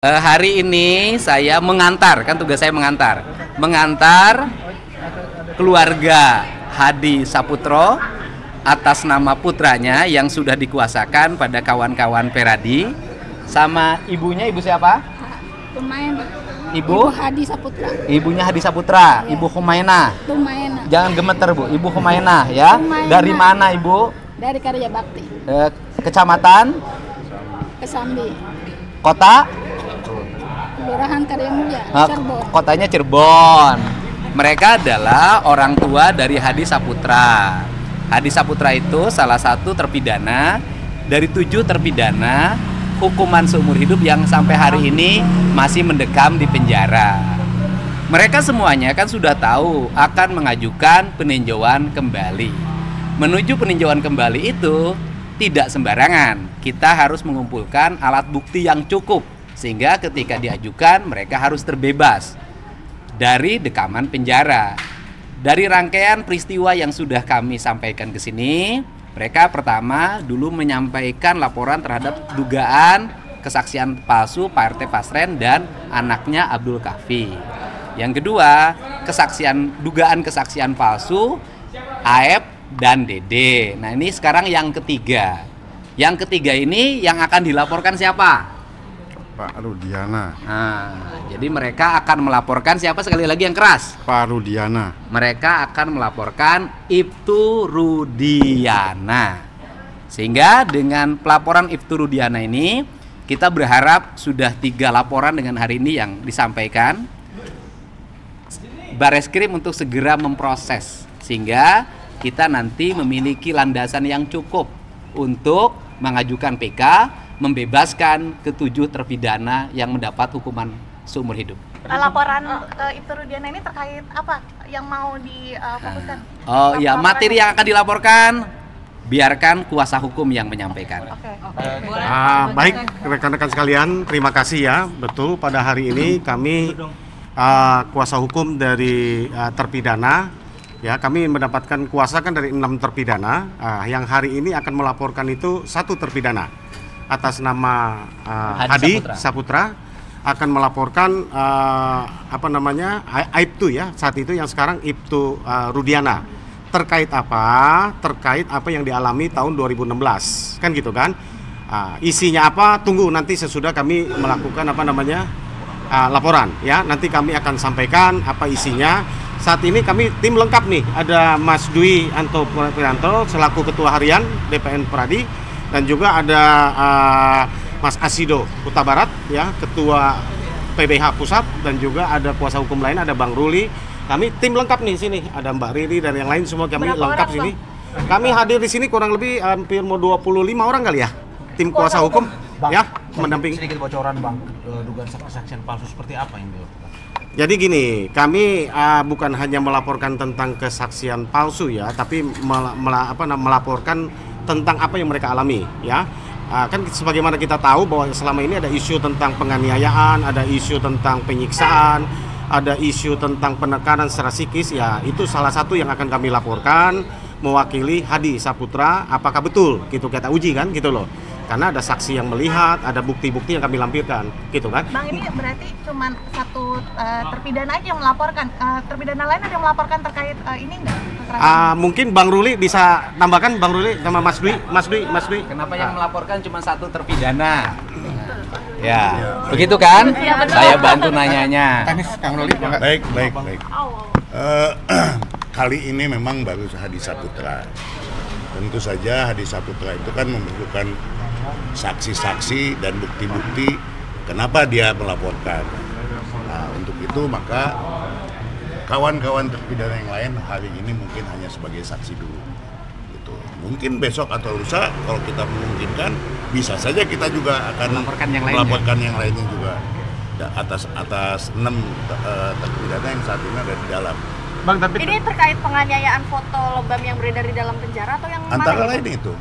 Hari ini saya mengantar, kan tugas saya mengantar keluarga Hadi Saputro atas nama putranya yang sudah dikuasakan pada kawan-kawan Peradi, sama ibunya. Ibu siapa? Humaina. Ibu Hadi Saputra. Ibunya Hadi Saputra, ya. Ibu Humaina. Humaina. Jangan gemeter, Bu. Ibu Humaina ya. Humaina. Dari mana, Ibu? Dari Karya Bakti. Kecamatan? Kesambi. Kota? Kelurahan Karya Mulia, Cirebon. Kotanya Cirebon. Mereka adalah orang tua dari Hadi Saputra. Hadi Saputra itu salah satu terpidana dari 7 terpidana hukuman seumur hidup yang sampai hari ini masih mendekam di penjara. Mereka semuanya kan sudah tahu akan mengajukan peninjauan kembali. Menuju peninjauan kembali itu tidak sembarangan. Kita harus mengumpulkan alat bukti yang cukup, sehingga ketika diajukan mereka harus terbebas dari dekaman penjara. Dari rangkaian peristiwa yang sudah kami sampaikan ke sini, mereka pertama dulu menyampaikan laporan terhadap dugaan kesaksian palsu Pak RT Pasren dan anaknya Abdul Kahfi. Yang kedua, dugaan kesaksian palsu Aep dan Dede. Nah, ini sekarang yang ketiga. Yang ketiga ini yang akan dilaporkan siapa? Pak Rudiana. Nah, jadi mereka akan melaporkan siapa, sekali lagi yang keras? Pak Rudiana. Mereka akan melaporkan Ibtu Rudiana. Sehingga dengan pelaporan Ibtu Rudiana ini, kita berharap sudah 3 laporan dengan hari ini yang disampaikan. Bareskrim untuk segera memproses, sehingga kita nanti memiliki landasan yang cukup untuk mengajukan PK, membebaskan ke-7 terpidana yang mendapat hukuman seumur hidup. Laporan Ibtu Rudiana ini terkait apa yang mau difokuskan? Materi yang akan dilaporkan biarkan kuasa hukum yang menyampaikan. Baik, rekan-rekan sekalian, terima kasih ya. Betul, pada hari ini kami kuasa hukum dari terpidana, ya, kami mendapatkan kuasa kan dari 6 terpidana. Yang hari ini akan melaporkan itu 1 terpidana atas nama Hadi Saputra akan melaporkan Ibtu ya, saat itu yang sekarang Ibtu Rudiana. Terkait apa? Terkait apa yang dialami tahun 2016, kan gitu kan? Isinya apa? Tunggu nanti sesudah kami melakukan laporan ya. Nanti kami akan sampaikan apa isinya. Saat ini kami tim lengkap nih, ada Mas Dwi Anto Prianto selaku Ketua Harian DPN Peradi, dan juga ada Mas Asido Huta Barat ya, Ketua PBH Pusat, dan juga ada kuasa hukum lain, ada Bang Ruli. Kami tim lengkap nih sini, ada Mbak Riri dan yang lain semua kami lengkap sini. Kami hadir di sini kurang lebih hampir mau 25 orang kali ya, tim kuasa hukum Bang, ya, mendampingi. Sedikit bocoran Bang, dugaan kesaksian palsu seperti apa yang dilakukan? Jadi gini, kami bukan hanya melaporkan tentang kesaksian palsu ya, tapi melaporkan tentang apa yang mereka alami ya. Kan sebagaimana kita tahu bahwa selama ini ada isu tentang penganiayaan, ada isu tentang penyiksaan, ada isu tentang penekanan secara psikis ya. Itu salah satu yang akan kami laporkan mewakili Hadi Saputra, apakah betul gitu, kita uji kan gitu loh. Karena ada saksi yang melihat, ada bukti-bukti yang kami lampirkan, gitu kan? Bang, ini berarti cuma 1 terpidana aja yang melaporkan, terpidana lain ada yang melaporkan terkait ini enggak? Mungkin Bang Ruli bisa tambahkan, Bang Ruli sama Mas Dwi. Kenapa yang melaporkan cuma 1 terpidana? Ya, begitu kan? Saya bantu nanyanya. Teknis Kang Ruli. Baik. Kali ini memang baru Hadi Saputra. Tentu saja Hadi Saputra itu kan membutuhkan saksi-saksi dan bukti-bukti kenapa dia melaporkan. Nah, untuk itu maka kawan-kawan terpidana yang lain hari ini mungkin hanya sebagai saksi dulu. Gitu. Mungkin besok atau lusa kalau kita memungkinkan bisa saja kita juga akan melaporkan yang lainnya juga atas 6 terpidana yang saat ini ada di dalam. Bang, tapi ini terkait penganiayaan foto lebam yang beredar di dalam penjara atau yang antara mana? lain itu.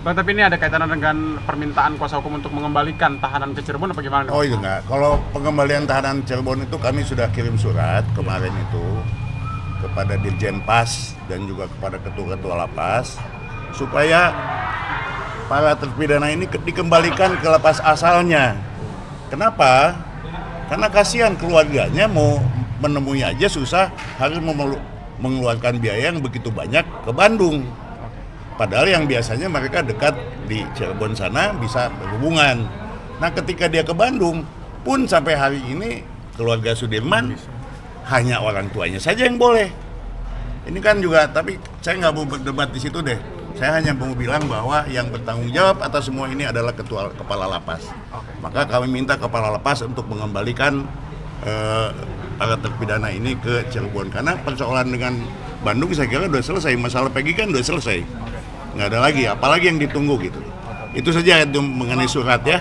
Bang, tapi ini ada kaitannya dengan permintaan kuasa hukum untuk mengembalikan tahanan ke Cirebon apa gimana? Oh itu enggak. Kalau pengembalian tahanan Cirebon itu kami sudah kirim surat kemarin itu kepada Dirjen Pas dan juga kepada ketua-ketua lapas supaya para terpidana ini dikembalikan ke lapas asalnya. Kenapa? Karena kasihan keluarganya mau menemui aja susah, harus mengeluarkan biaya yang begitu banyak ke Bandung. Padahal yang biasanya mereka dekat di Cirebon sana bisa berhubungan. Nah ketika dia ke Bandung, pun sampai hari ini keluarga Sudirman hanya orang tuanya saja yang boleh. Ini kan juga, tapi saya nggak mau berdebat di situ deh. Saya hanya mau bilang bahwa yang bertanggung jawab atas semua ini adalah kepala lapas. Maka kami minta kepala lapas untuk mengembalikan para terpidana ini ke Cirebon. Karena persoalan dengan Bandung saya kira sudah selesai, masalah Peggy kan sudah selesai. Nggak ada lagi, apalagi yang ditunggu gitu. Itu saja itu mengenai surat ya.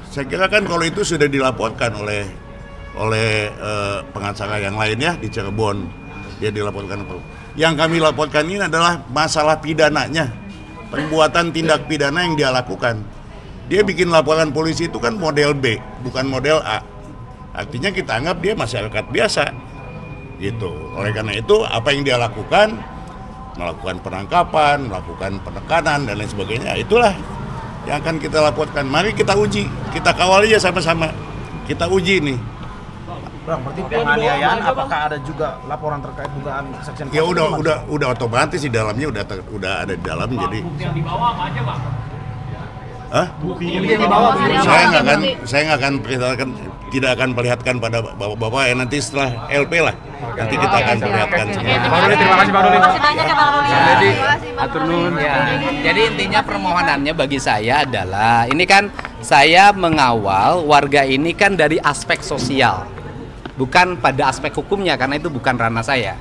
Saya kira kan kalau itu sudah dilaporkan oleh pengacara yang lain ya di Cirebon, dia dilaporkan. Yang kami laporkan ini adalah masalah pidananya, perbuatan tindak pidana yang dia lakukan. Dia bikin laporan polisi itu kan model B, bukan model A. Artinya kita anggap dia masyarakat biasa. Gitu. Oleh karena itu apa yang dia lakukan, melakukan penangkapan, melakukan penekanan dan lain sebagainya, itulah yang akan kita laporkan. Mari kita uji, kita kawal aja sama-sama. Kita uji nih. Bang, berarti penganiayaan apakah ada juga laporan terkait dugaan kesaksian? Ya udah otomatis di dalamnya udah ada di dalam jadi. Yang dibawa apa aja, Bang? Hah? Saya nggak akan perlihatkan, tidak akan perlihatkan pada bapak-bapak ya, nanti setelah LP lah. Nanti kita akan perlihatkan semua. Terima kasih Pak Ruli. Terima kasih banyak ya Pak Ruli. Jadi, atur nuhun. ya, jadi intinya permohonannya bagi saya adalah, ini kan saya mengawal warga ini kan dari aspek sosial, bukan pada aspek hukumnya karena itu bukan ranah saya.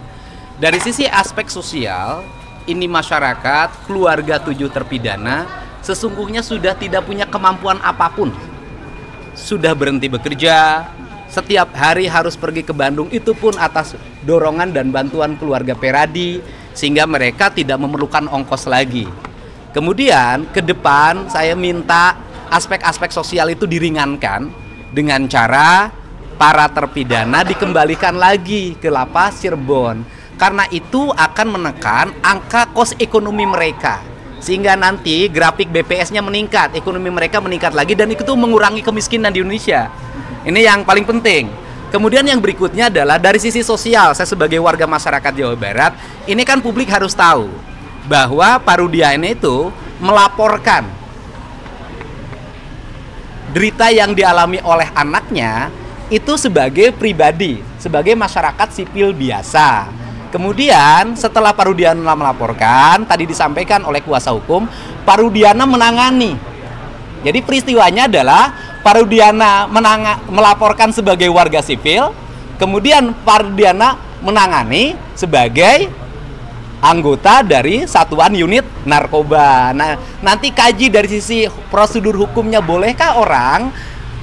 Dari sisi aspek sosial, ini masyarakat, keluarga 7 terpidana sesungguhnya sudah tidak punya kemampuan apapun. Sudah berhenti bekerja, setiap hari harus pergi ke Bandung, itu pun atas dorongan dan bantuan keluarga Peradi, sehingga mereka tidak memerlukan ongkos lagi. Kemudian ke depan saya minta aspek-aspek sosial itu diringankan dengan cara para terpidana dikembalikan lagi ke lapas Cirebon, karena itu akan menekan angka kos ekonomi mereka, sehingga nanti grafik BPS-nya meningkat, ekonomi mereka meningkat lagi, dan itu mengurangi kemiskinan di Indonesia. Ini yang paling penting. Kemudian yang berikutnya adalah dari sisi sosial, saya sebagai warga masyarakat Jawa Barat, ini kan publik harus tahu bahwa Pak Rudiana itu melaporkan derita yang dialami oleh anaknya itu sebagai pribadi, sebagai masyarakat sipil biasa. Kemudian setelah Pak Rudiana melaporkan, tadi disampaikan oleh kuasa hukum, Pak Rudiana menangani. Jadi peristiwanya adalah Pak Rudiana melaporkan sebagai warga sipil, kemudian Pak Rudiana menangani sebagai anggota dari satuan unit narkoba. Nah, nanti kaji dari sisi prosedur hukumnya, bolehkah orang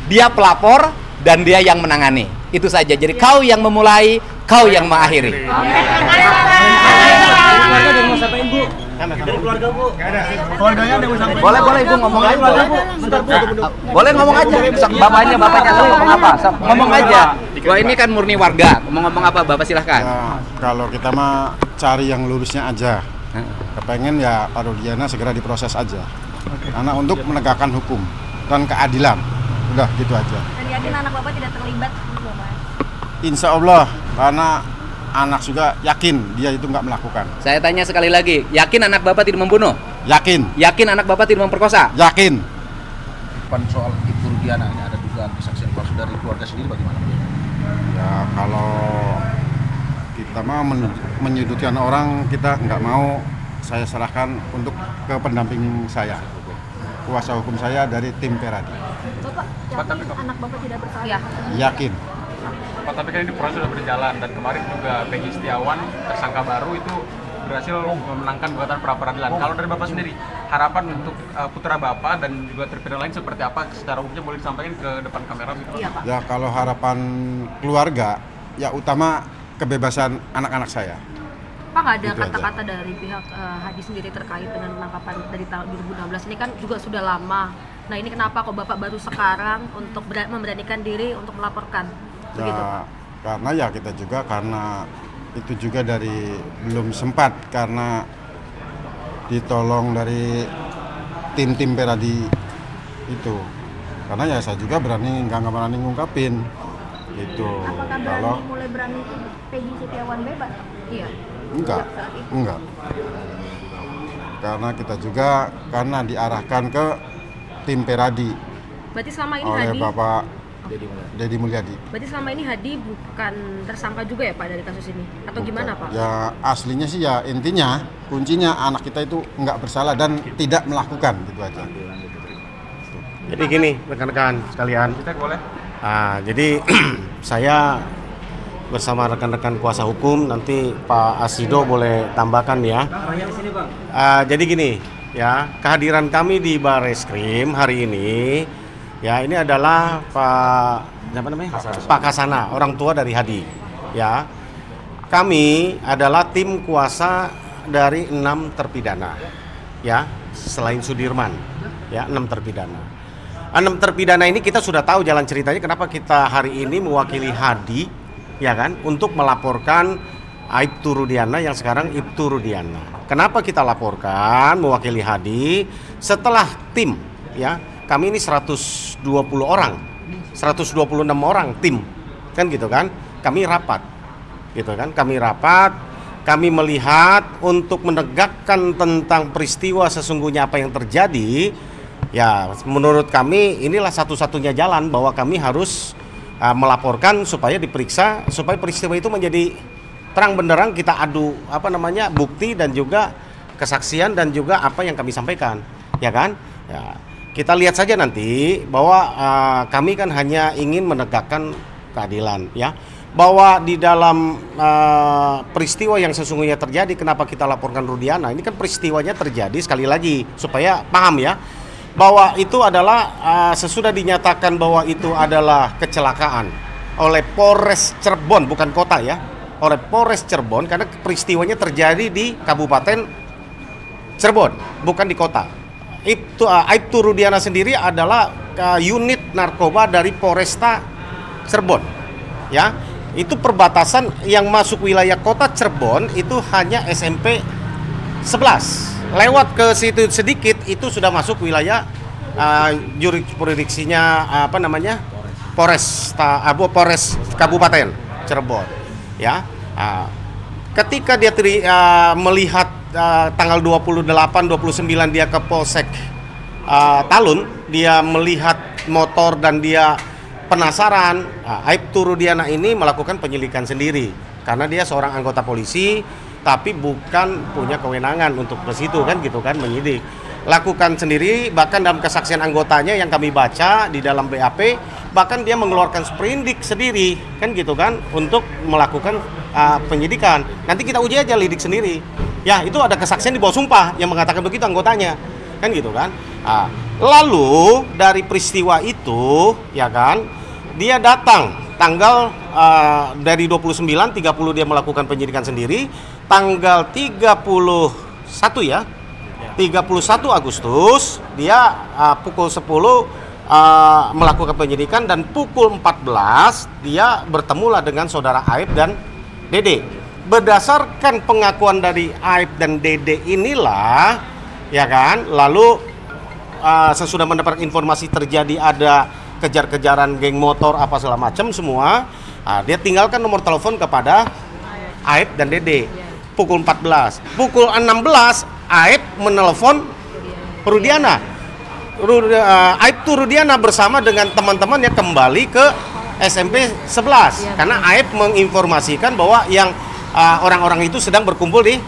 dia pelapor dan dia yang menangani. Itu saja. Jadi kau yang memulai, kau yang mengakhiri. Boleh Ibu ngomong aja. Boleh ngomong aja. Bapaknya ngomong apa? Ngomong aja. Wah, ini kan murni warga. Ngomong apa Bapak, silahkan. Ya, kalau kita mah cari yang lurusnya aja. Kepengen ya Pak Rudiana segera diproses aja. Karena untuk menegakkan hukum dan keadilan. Udah gitu aja. Dan yakin anak Bapak tidak terlibat? Insya Allah, karena anak juga yakin dia itu nggak melakukan. Saya tanya sekali lagi, yakin anak Bapak tidak membunuh? Yakin. Yakin anak Bapak tidak memperkosa? Yakin. Soal Ibu Rudiana ini ada dugaan kesaksian palsu dari keluarga sendiri, bagaimana? Ya kalau kita mau menyudutkan orang, kita nggak mau. Saya serahkan untuk ke pendamping saya, kuasa hukum saya dari tim Peradi. Bapak yakin anak Bapak tidak bersalah? Yakin. Pak, tapi kan ini proses sudah berjalan dan kemarin juga Peggy Setiawan, tersangka baru itu berhasil memenangkan gugatan pra peradilan. Kalau dari Bapak sendiri, harapan untuk putra Bapak dan juga terpidana lain seperti apa? Secara umumnya boleh disampaikan ke depan kamera gitu? Iya, Pak. Ya kalau harapan keluarga, ya utama kebebasan anak-anak saya. Pak, nggak ada Itu kata-kata dari pihak Hadi sendiri terkait dengan penangkapan dari tahun 2016 ini kan juga sudah lama. Nah ini kenapa kok Bapak baru sekarang untuk memberanikan diri untuk melaporkan? Begitu, Ya, Pak. karena ya kita juga karena itu juga dari belum sempat karena ditolong dari tim Peradi itu. Karena ya saya juga nggak berani ngungkapin itu. Apakah mulai berani itu Peggy Setiawan bebas? Iya. Enggak. Karena kita juga diarahkan ke tim Peradi. Berarti selama ini oleh Hadi, Bapak Deddy Mulyadi. Berarti selama ini Hadi bukan tersangka juga ya Pak dari kasus ini? Atau Bukan. Gimana Pak? Ya aslinya sih ya intinya kuncinya anak kita itu nggak bersalah dan tidak melakukan gitu aja. Jadi gini rekan-rekan sekalian. Kita boleh. Jadi saya bersama rekan-rekan kuasa hukum, nanti Pak Asido boleh tambahkan ya. Jadi gini ya, kehadiran kami di Barreskrim hari ini ya, ini adalah Pak Kasana, orang tua dari Hadi ya. Kami adalah tim kuasa dari 6 terpidana ya, selain Sudirman ya, 6 terpidana. 6 terpidana ini kita sudah tahu jalan ceritanya kenapa kita hari ini mewakili Hadi ya kan, untuk melaporkan Aibtu Rudiana yang sekarang Ibtu Rudiana. Kenapa kita laporkan mewakili Hadi? Setelah tim ya, kami ini 120 orang, 126 orang tim kan gitu kan, kami rapat gitu kan, kami melihat untuk menegakkan tentang peristiwa sesungguhnya apa yang terjadi. Ya, menurut kami inilah satu-satunya jalan bahwa kami harus melaporkan supaya diperiksa, supaya peristiwa itu menjadi terang benderang, kita adu bukti dan juga kesaksian dan juga apa yang kami sampaikan, ya kan? Ya, kita lihat saja nanti bahwa kami kan hanya ingin menegakkan keadilan, ya. Bahwa di dalam peristiwa yang sesungguhnya terjadi, kenapa kita laporkan Rudiana? Ini kan peristiwanya terjadi sekali lagi supaya paham ya, bahwa itu adalah sesudah dinyatakan bahwa itu adalah kecelakaan oleh Polres Cirebon, bukan kota ya, oleh Polres Cirebon, karena peristiwanya terjadi di Kabupaten Cirebon, bukan di kota. Aibtu Rudiana sendiri adalah unit narkoba dari Polresta Cirebon, ya. Itu perbatasan yang masuk wilayah kota Cirebon itu hanya SMP 11. Lewat ke situ sedikit itu sudah masuk wilayah jurisprudensinya Polres Kabupaten Cirebon, ya. Ketika dia melihat tanggal 28 29 dia ke Polsek Talun, dia melihat motor dan dia penasaran. Aibtu Rudiana ini melakukan penyelidikan sendiri karena dia seorang anggota polisi tapi bukan punya kewenangan untuk ke situ kan gitu kan, menyidik. Lakukan sendiri, bahkan dalam kesaksian anggotanya yang kami baca di dalam BAP, bahkan dia mengeluarkan sprindik sendiri kan gitu kan untuk melakukan penyidikan. Nanti kita uji aja lidik sendiri. Ya, itu ada kesaksian di bawah sumpah yang mengatakan begitu anggotanya. Kan gitu kan? Lalu dari peristiwa itu ya kan, dia datang tanggal dari 29 30 dia melakukan penyidikan sendiri. Tanggal 31 ya, 31 Agustus dia pukul 10 melakukan penyidikan, dan pukul 14 dia bertemulah dengan saudara Aib dan Dede. Berdasarkan pengakuan dari Aib dan Dede inilah ya kan, lalu sesudah mendapat informasi terjadi ada kejar-kejaran geng motor apa segala macam semua, dia tinggalkan nomor telepon kepada Aib dan Dede. Pukul 14, pukul 16 Aib menelpon Rudiana. Aibtu Rudiana bersama dengan teman-temannya kembali ke SMP 11 karena Aib menginformasikan bahwa yang orang-orang itu sedang berkumpul di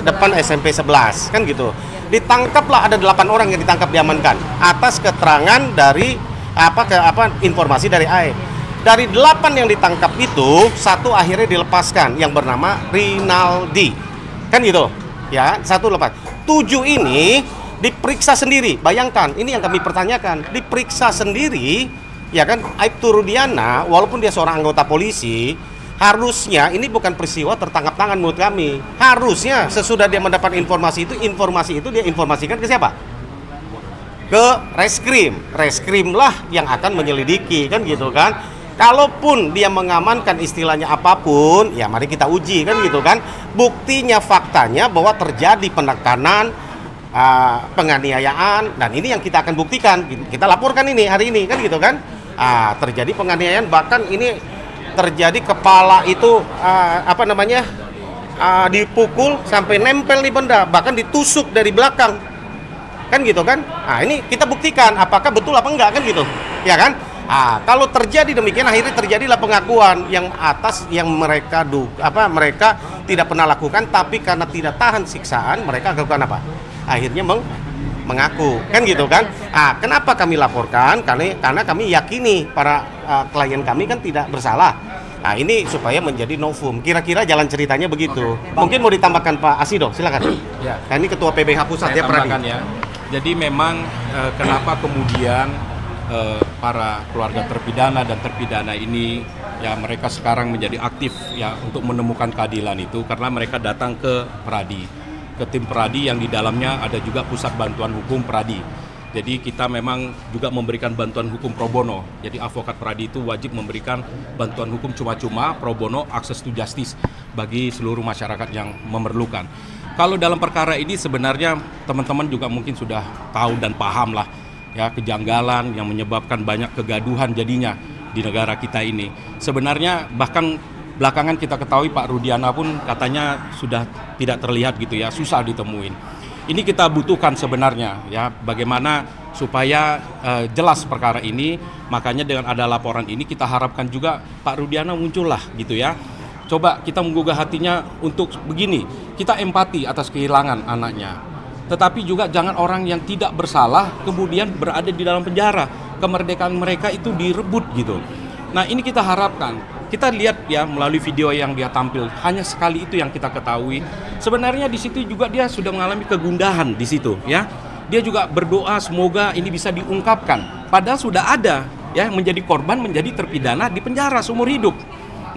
depan SMP 11 kan gitu. Ditangkaplah, ada 8 orang yang ditangkap, diamankan atas keterangan dari informasi dari Aib. Dari 8 yang ditangkap itu, 1 akhirnya dilepaskan yang bernama Rinaldi. Kan gitu. Ya, 1 lepas. 7 ini diperiksa sendiri. Bayangkan, ini yang kami pertanyakan. Diperiksa sendiri, ya kan, Aibtu Rudiana walaupun dia seorang anggota polisi, harusnya ini bukan peristiwa tertangkap tangan menurut kami. Harusnya sesudah dia mendapat informasi itu dia informasikan ke siapa? Ke Reskrim. Reskrim lah yang akan menyelidiki kan gitu kan. Kalaupun dia mengamankan istilahnya apapun, ya mari kita uji kan gitu kan. Buktinya, faktanya bahwa terjadi penekanan penganiayaan, dan ini yang kita akan buktikan. Kita laporkan ini hari ini kan gitu kan. Terjadi penganiayaan, bahkan ini terjadi kepala itu dipukul sampai nempel di benda, bahkan ditusuk dari belakang kan gitu kan. Ini kita buktikan apakah betul apa enggak kan gitu ya kan. Kalau terjadi demikian, akhirnya terjadilah pengakuan yang atas yang mereka mereka tidak pernah lakukan, tapi karena tidak tahan siksaan mereka lakukan apa, akhirnya mengaku kan gitu kan. Kenapa kami laporkan? Karena kami yakini para klien kami kan tidak bersalah. Ini supaya menjadi novum. Kira-kira jalan ceritanya begitu. Mungkin mau ditambahkan Pak Asido, silakan. Ya. Ini Ketua PBH Pusat ya, Pradi. Ya. Jadi memang kenapa kemudian para keluarga terpidana dan terpidana ini ya mereka sekarang menjadi aktif ya untuk menemukan keadilan itu karena mereka datang ke Pradi, ke tim Pradi yang di dalamnya ada juga Pusat Bantuan Hukum Pradi. Jadi kita memang juga memberikan bantuan hukum pro bono. Jadi advokat Pradi itu wajib memberikan bantuan hukum cuma-cuma pro bono, access to justice bagi seluruh masyarakat yang memerlukan. Kalau dalam perkara ini sebenarnya teman-teman juga mungkin sudah tahu dan paham lah ya kejanggalan yang menyebabkan banyak kegaduhan jadinya di negara kita ini. Sebenarnya bahkan belakangan kita ketahui Pak Rudiana pun katanya sudah tidak terlihat gitu ya, susah ditemuin. Ini kita butuhkan sebenarnya ya bagaimana supaya jelas perkara ini. Makanya dengan ada laporan ini kita harapkan juga Pak Rudiana muncullah gitu ya. Coba kita menggugah hatinya untuk begini, kita empati atas kehilangan anaknya. Tetapi juga jangan orang yang tidak bersalah kemudian berada di dalam penjara, kemerdekaan mereka itu direbut gitu. Nah ini kita harapkan. Kita lihat ya melalui video yang dia tampil, hanya sekali itu yang kita ketahui. Sebenarnya di situ juga dia sudah mengalami kegundahan di situ ya. Dia juga berdoa semoga ini bisa diungkapkan. Padahal sudah ada ya menjadi korban, menjadi terpidana di penjara seumur hidup.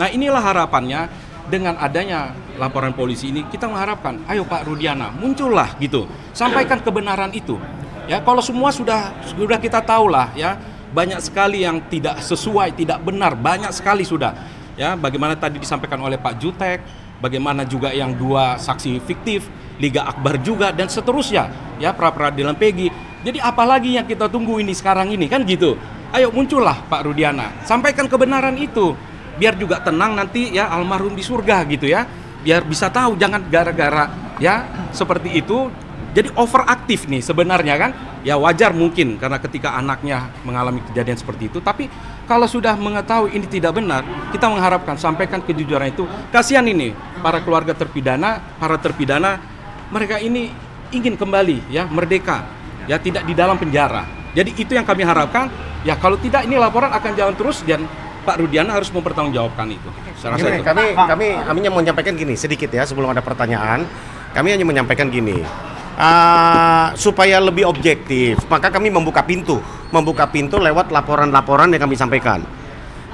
Nah inilah harapannya dengan adanya laporan polisi ini kita mengharapkan, ayo Pak Rudiana muncullah gitu, sampaikan kebenaran itu. Ya kalau semua sudah kita tahulah ya. Banyak sekali yang tidak sesuai, tidak benar, banyak sekali sudah. Ya, bagaimana tadi disampaikan oleh Pak Jutek, bagaimana juga yang 2 saksi fiktif, Liga Akbar juga dan seterusnya, ya pra-peradilan Peggy. Jadi apalagi yang kita tunggu ini sekarang ini kan gitu. Ayo muncullah Pak Rudiana, sampaikan kebenaran itu. Biar juga tenang nanti ya almarhum di surga gitu ya. Biar bisa tahu, jangan gara-gara ya seperti itu. Jadi overaktif nih sebenarnya kan. Ya wajar mungkin karena ketika anaknya mengalami kejadian seperti itu. Tapi kalau sudah mengetahui ini tidak benar, kita mengharapkan sampaikan kejujuran itu. Kasihan ini para keluarga terpidana, para terpidana, mereka ini ingin kembali ya merdeka, ya tidak di dalam penjara. Jadi itu yang kami harapkan. Ya kalau tidak ini laporan akan jalan terus dan Pak Rudiana harus mempertanggungjawabkan itu. Gini, kami hanya menyampaikan gini sedikit ya sebelum ada pertanyaan. Kami hanya menyampaikan gini. Supaya lebih objektif, maka kami membuka pintu lewat laporan-laporan yang kami sampaikan.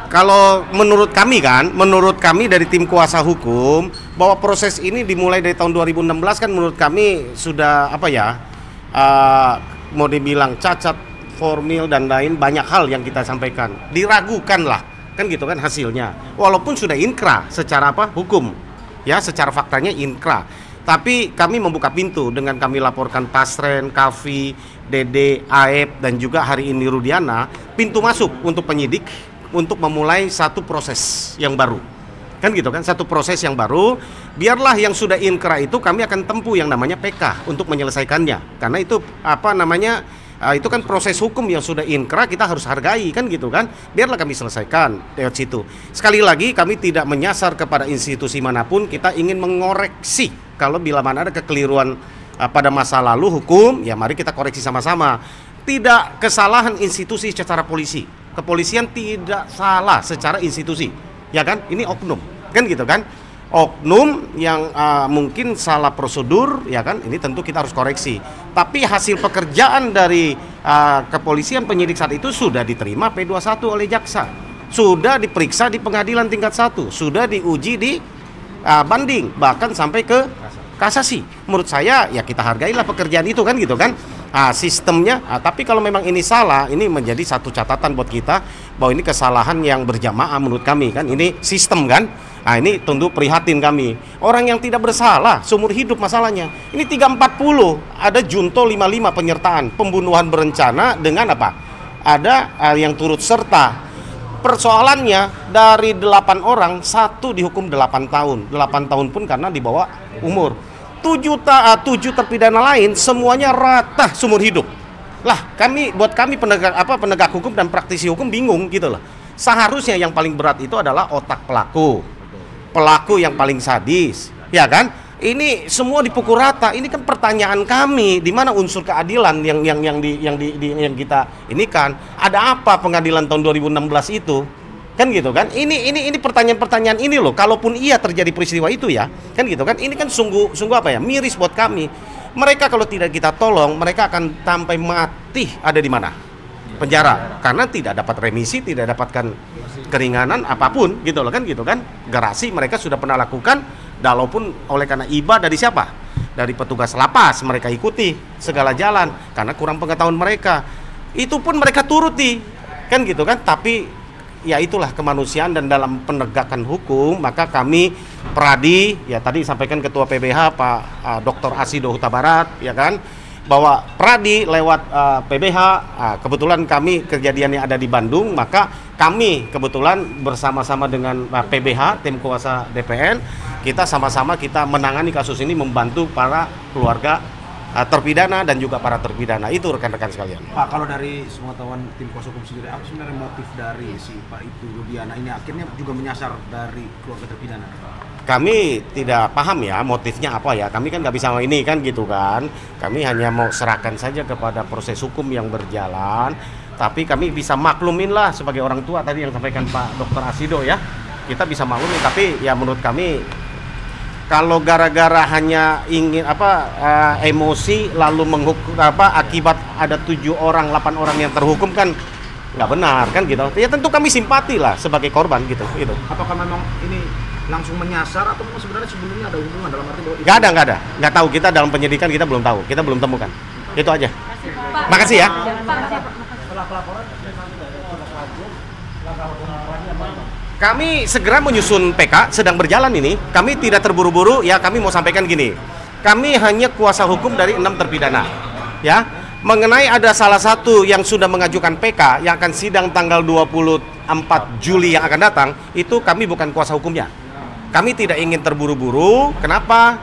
Kalau menurut kami dari tim kuasa hukum bahwa proses ini dimulai dari tahun 2016 kan menurut kami sudah mau dibilang cacat formil dan lain banyak hal yang kita sampaikan diragukan lah kan gitu kan hasilnya walaupun sudah inkrah secara hukum ya secara faktanya inkrah. Tapi kami membuka pintu dengan kami laporkan Pasren, Kavi, Dede, Aep, dan juga hari ini Rudiana, pintu masuk untuk penyidik untuk memulai satu proses yang baru. Kan gitu kan, satu proses yang baru, biarlah yang sudah inkrah itu kami akan tempuh yang namanya PK untuk menyelesaikannya. Karena itu itu kan proses hukum yang sudah inkrah kita harus hargai kan gitu kan. Biarlah kami selesaikan lewat situ. Sekali lagi kami tidak menyasar kepada institusi manapun, kita ingin mengoreksi. Kalau bila mana ada kekeliruan pada masa lalu hukum, ya mari kita koreksi sama-sama. Tidak kesalahan institusi secara polisi. Kepolisian tidak salah secara institusi. Ya kan? Ini oknum. Kan gitu kan? Oknum yang mungkin salah prosedur, ya kan? Ini tentu kita harus koreksi. Tapi hasil pekerjaan dari kepolisian penyidik saat itu sudah diterima P21 oleh jaksa. Sudah diperiksa di pengadilan tingkat 1, sudah diuji di banding, bahkan sampai ke kasasi. Menurut saya ya kita hargailah pekerjaan itu kan gitu kan. Sistemnya, tapi kalau memang ini salah, ini menjadi satu catatan buat kita bahwa ini kesalahan yang berjamaah menurut kami kan, ini sistem kan. Nah ini tentu prihatin kami. Orang yang tidak bersalah seumur hidup masalahnya. Ini 340 ada junto 55 penyertaan, pembunuhan berencana dengan apa? Ada yang turut serta. Persoalannya dari 8 orang 1 dihukum 8 tahun. 8 tahun pun karena di bawah umur. 7 terpidana lain semuanya rata seumur hidup. Lah, buat kami penegak hukum dan praktisi hukum bingung gitu loh. Seharusnya yang paling berat itu adalah otak pelaku. Pelaku yang paling sadis, ya kan? Ini semua dipukul rata. Ini kan pertanyaan kami, di mana unsur keadilan yang kita ini kan? Ada apa pengadilan tahun 2016 itu? Kan gitu kan? Ini pertanyaan-pertanyaan ini loh. Kalaupun iya terjadi peristiwa itu ya, kan gitu kan? Ini kan sungguh apa ya? Miris buat kami. Mereka kalau tidak kita tolong, mereka akan sampai mati ada di mana? Penjara, karena tidak dapat remisi, tidak dapatkan keringanan apapun gitu loh kan gitu kan. Gerasi mereka sudah pernah lakukan, walaupun oleh karena iba dari siapa? Dari petugas lapas mereka ikuti segala jalan karena kurang pengetahuan mereka. Itu pun mereka turuti kan gitu kan. Tapi ya itulah kemanusiaan dan dalam penegakan hukum maka kami Pradi ya tadi sampaikan Ketua PBH Pak Dr. Asido Huta Barat ya kan, bahwa Pradi lewat PBH, kebetulan kami kejadiannya ada di Bandung, maka kami kebetulan bersama-sama dengan PBH, tim kuasa DPN, kita sama-sama kita menangani kasus ini, membantu para keluarga terpidana dan juga para terpidana. Itu rekan-rekan sekalian. Pak, kalau dari pengetahuan tim kuasa hukum sendiri, apa sebenarnya motif dari si Pak Ibtu Rudiana ini akhirnya juga menyasar dari keluarga terpidana? Kami tidak paham ya motifnya apa ya, kami kan nggak bisa ini kan gitu kan. Kami hanya mau serahkan saja kepada proses hukum yang berjalan, tapi kami bisa maklumin lah sebagai orang tua tadi yang sampaikan Pak Dr. Asido ya, kita bisa maklumin. Tapi ya menurut kami kalau gara-gara hanya ingin emosi lalu menghukum akibat ada 7 orang 8 orang yang terhukum kan nggak benar kan gitu. Ya tentu kami simpati lah sebagai korban gitu. Apakah memang ini langsung menyasar atau sebenarnya sebelumnya ada hubungan dalam arti bahwa nggak ada, nggak tahu, kita dalam penyidikan kita belum tahu, kita belum temukan. Itu aja. Makasih ya. Kami segera menyusun PK, sedang berjalan ini. Kami tidak terburu-buru ya, kami mau sampaikan gini. Kami hanya kuasa hukum dari 6 terpidana. Ya. Mengenai ada salah satu yang sudah mengajukan PK yang akan sidang tanggal 24 Juli yang akan datang, itu kami bukan kuasa hukumnya. Kami tidak ingin terburu-buru. Kenapa?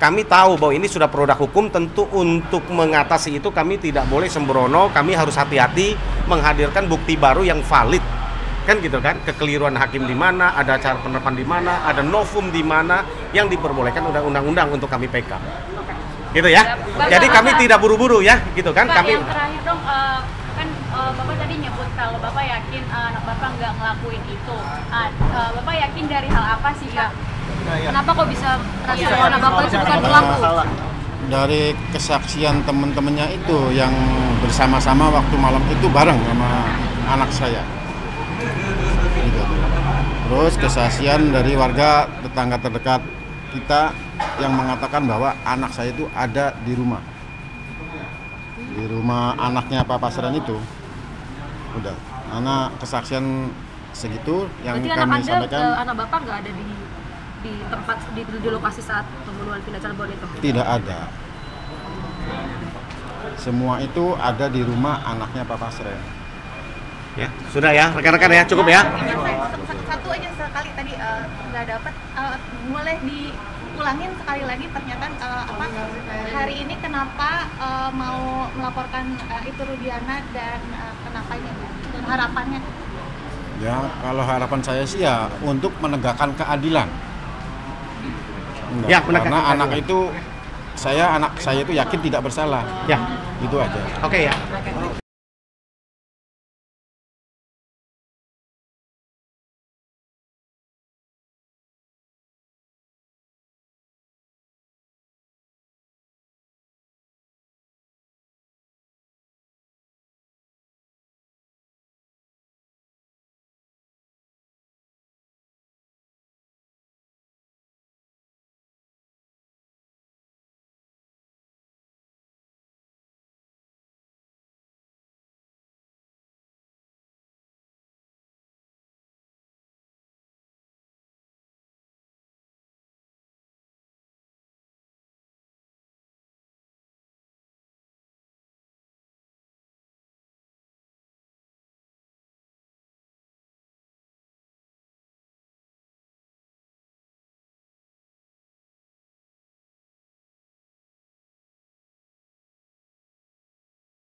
Kami tahu bahwa ini sudah produk hukum, tentu untuk mengatasi itu kami tidak boleh sembrono, kami harus hati-hati menghadirkan bukti baru yang valid. Kan gitu kan? Kekeliruan hakim di mana, ada cara penerapan di mana, ada novum di mana yang diperbolehkan undang-undang untuk kami PK. Gitu ya. Jadi kami tidak buru-buru ya, gitu kan? Pak, kami yang terakhir dong, kan Bapak tadi nyebut kalau Bapak yakin anak Bapak nggak ngelakuin itu. Bapak yakin dari hal apa sih, Kak? Kenapa kok bisa merasa bahwa anak Bapak itu bukan pelaku? Dari kesaksian teman-temannya itu yang bersama-sama waktu malam itu bareng sama anak saya. Gitu. Terus kesaksian dari warga tetangga terdekat kita yang mengatakan bahwa anak saya itu ada di rumah anaknya Pak Pasran itu. Udah, anak kesaksian segitu yang berarti kami sampaikan. Anak Bapak nggak ada di tempat di lokasi saat pembunuhan Vina Cirebon itu? Tidak ada. Semua itu ada di rumah anaknya Pak Pasran. ya, sudah ya, rekan-rekan ya, cukup ya. Satu aja sekali tadi nggak dapat, boleh diulangin sekali lagi pernyataan hari ini kenapa mau melaporkan Ibtu Rudiana dan kenapanya, harapannya? Ya, kalau harapan saya sih ya untuk menegakkan keadilan. Ya, karena anak itu anak saya itu yakin tidak bersalah. Ya, itu aja. Oke ya.